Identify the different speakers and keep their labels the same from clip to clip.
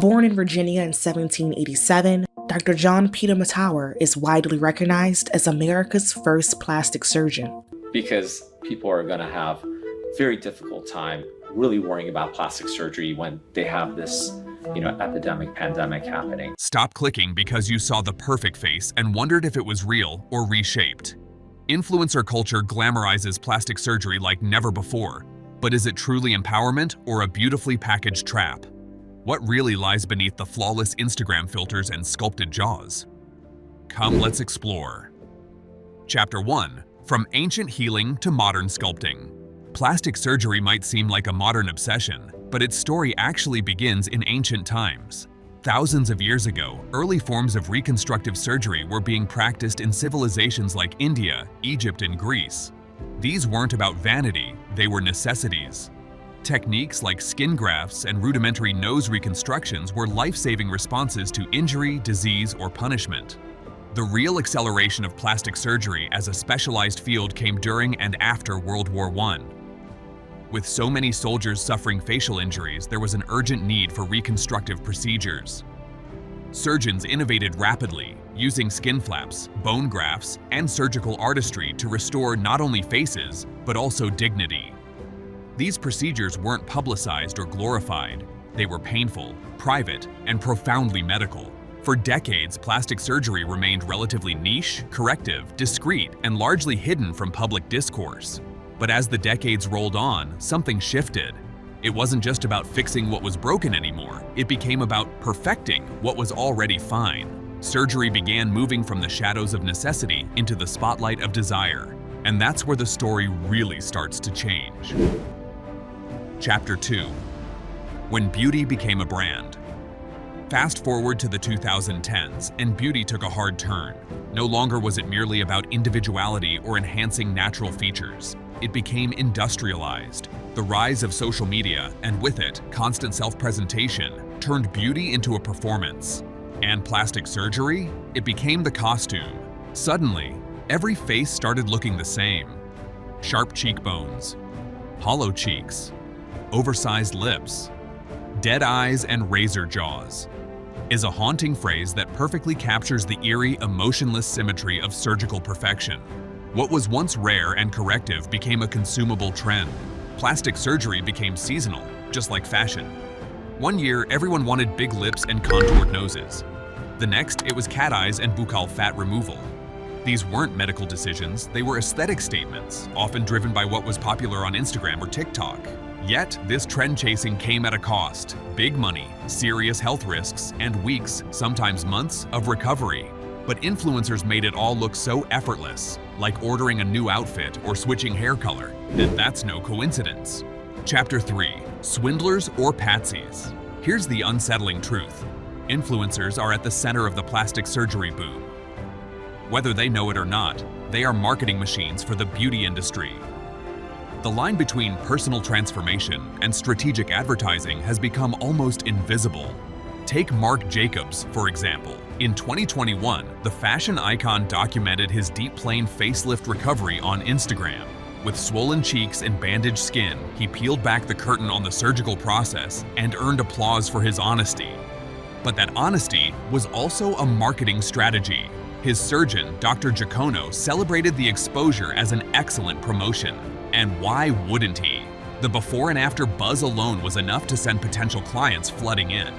Speaker 1: Born in Virginia in 1787, Dr. John Peter Matower is widely recognized as America's first plastic surgeon.
Speaker 2: Because people are going to have a very difficult time really worrying about plastic surgery when they have this, epidemic, pandemic happening.
Speaker 3: Stop clicking because you saw the perfect face and wondered if it was real or reshaped. Influencer culture glamorizes plastic surgery like never before, but is it truly empowerment or a beautifully packaged trap? What really lies beneath the flawless Instagram filters and sculpted jaws? Come, let's explore. Chapter 1. From ancient healing to modern sculpting. Plastic surgery might seem like a modern obsession, but its story actually begins in ancient times. Thousands of years ago, early forms of reconstructive surgery were being practiced in civilizations like India, Egypt, and Greece. These weren't about vanity, they were necessities. Techniques like skin grafts and rudimentary nose reconstructions were life-saving responses to injury, disease, or punishment. The real acceleration of plastic surgery as a specialized field came during and after World War I. With so many soldiers suffering facial injuries, there was an urgent need for reconstructive procedures. Surgeons innovated rapidly, using skin flaps, bone grafts, and surgical artistry to restore not only faces, but also dignity. These procedures weren't publicized or glorified. They were painful, private, and profoundly medical. For decades, plastic surgery remained relatively niche, corrective, discreet, and largely hidden from public discourse. But as the decades rolled on, something shifted. It wasn't just about fixing what was broken anymore. It became about perfecting what was already fine. Surgery began moving from the shadows of necessity into the spotlight of desire. And that's where the story really starts to change. Chapter 2. When beauty became a brand. Fast forward to the 2010s, and beauty took a hard turn. No longer was it merely about individuality or enhancing natural features. It became industrialized. The rise of social media, and with it, constant self-presentation, turned beauty into a performance. And plastic surgery? It became the costume. Suddenly, every face started looking the same. Sharp cheekbones, hollow cheeks, oversized lips, dead eyes, and razor jaws is a haunting phrase that perfectly captures the eerie, emotionless symmetry of surgical perfection. What was once rare and corrective became a consumable trend. Plastic surgery became seasonal, just like fashion. One year, everyone wanted big lips and contoured noses. The next, it was cat eyes and buccal fat removal. These weren't medical decisions, they were aesthetic statements, often driven by what was popular on Instagram or TikTok. Yet, this trend chasing came at a cost: big money, serious health risks, and weeks, sometimes months, of recovery. But influencers made it all look so effortless, like ordering a new outfit or switching hair color, that that's no coincidence. Chapter 3. Swindlers or patsies. Here's the unsettling truth. Influencers are at the center of the plastic surgery boom. Whether they know it or not, they are marketing machines for the beauty industry. The line between personal transformation and strategic advertising has become almost invisible. Take Marc Jacobs, for example. In 2021, the fashion icon documented his deep plane facelift recovery on Instagram. With swollen cheeks and bandaged skin, he peeled back the curtain on the surgical process and earned applause for his honesty. But that honesty was also a marketing strategy. His surgeon, Dr. Giacono, celebrated the exposure as an excellent promotion. And why wouldn't he? The before and after buzz alone was enough to send potential clients flooding in.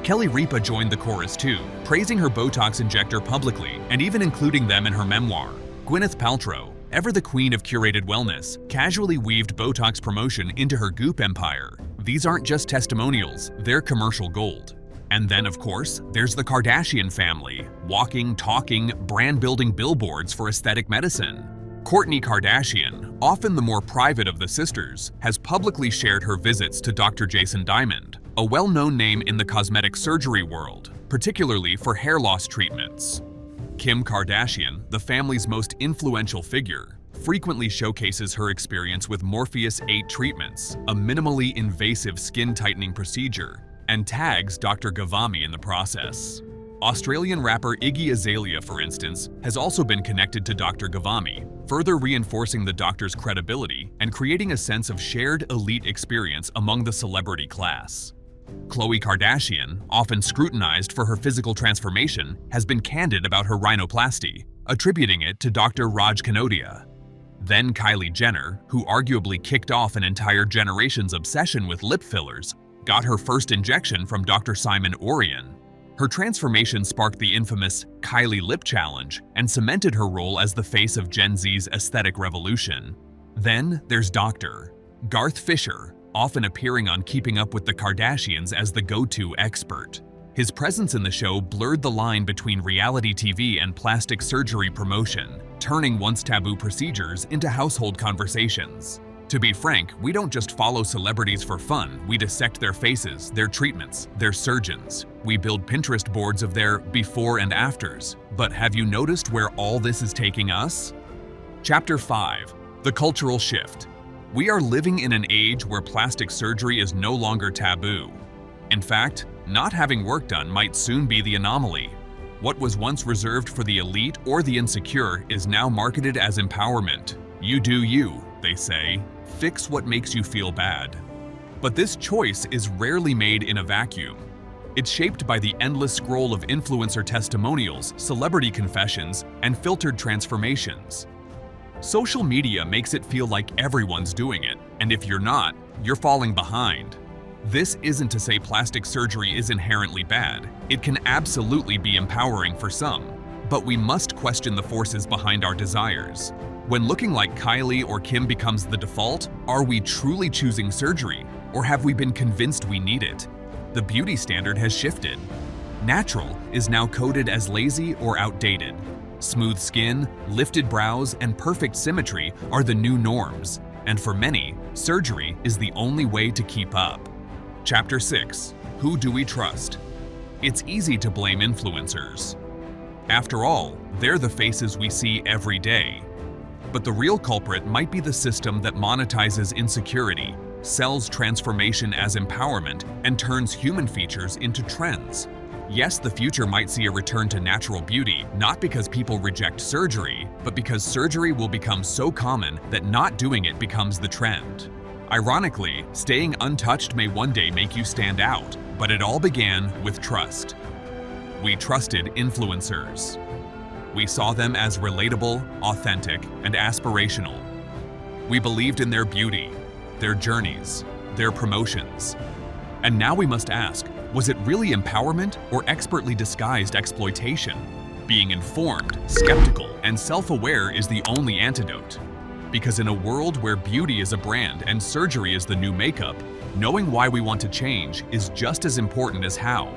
Speaker 3: Kelly Ripa joined the chorus too, praising her Botox injector publicly and even including them in her memoir. Gwyneth Paltrow, ever the queen of curated wellness, casually weaved Botox promotion into her Goop empire. These aren't just testimonials, they're commercial gold. And then, of course, there's the Kardashian family, walking, talking, brand-building billboards for aesthetic medicine. Kourtney Kardashian, often the more private of the sisters, has publicly shared her visits to Dr. Jason Diamond, a well-known name in the cosmetic surgery world, particularly for hair loss treatments. Kim Kardashian, the family's most influential figure, frequently showcases her experience with Morpheus 8 treatments, a minimally invasive skin-tightening procedure, and tags Dr. Ghavami in the process. Australian rapper Iggy Azalea, for instance, has also been connected to Dr. Ghavami, further reinforcing the doctor's credibility and creating a sense of shared elite experience among the celebrity class. Khloe Kardashian, often scrutinized for her physical transformation, has been candid about her rhinoplasty, attributing it to Dr. Raj Kanodia. Then Kylie Jenner, who arguably kicked off an entire generation's obsession with lip fillers, got her first injection from Dr. Simon Orion. Her transformation sparked the infamous Kylie Lip Challenge and cemented her role as the face of Gen Z's aesthetic revolution. Then there's Dr. Garth Fisher, often appearing on Keeping Up with the Kardashians as the go-to expert. His presence in the show blurred the line between reality TV and plastic surgery promotion, turning once taboo procedures into household conversations. To be frank, we don't just follow celebrities for fun, we dissect their faces, their treatments, their surgeons. We build Pinterest boards of their before and afters. But have you noticed where all this is taking us? Chapter 5. The Cultural Shift. We are living in an age where plastic surgery is no longer taboo. In fact, not having work done might soon be the anomaly. What was once reserved for the elite or the insecure is now marketed as empowerment. You do you, they say. Fix what makes you feel bad. But this choice is rarely made in a vacuum. It's shaped by the endless scroll of influencer testimonials, celebrity confessions, and filtered transformations. Social media makes it feel like everyone's doing it, and if you're not, you're falling behind. This isn't to say plastic surgery is inherently bad. It can absolutely be empowering for some, but we must question the forces behind our desires. When looking like Kylie or Kim becomes the default, are we truly choosing surgery, or have we been convinced we need it? The beauty standard has shifted. Natural is now coded as lazy or outdated. Smooth skin, lifted brows, and perfect symmetry are the new norms, and for many, surgery is the only way to keep up. Chapter 6. Who do we trust? It's easy to blame influencers. After all, they're the faces we see every day. But the real culprit might be the system that monetizes insecurity, sells transformation as empowerment, and turns human features into trends. Yes, the future might see a return to natural beauty, not because people reject surgery, but because surgery will become so common that not doing it becomes the trend. Ironically, staying untouched may one day make you stand out, but it all began with trust. We trusted influencers. We saw them as relatable, authentic, and aspirational. We believed in their beauty, their journeys, their promotions. And now we must ask, was it really empowerment or expertly disguised exploitation? Being informed, skeptical, and self-aware is the only antidote. Because in a world where beauty is a brand and surgery is the new makeup, knowing why we want to change is just as important as how.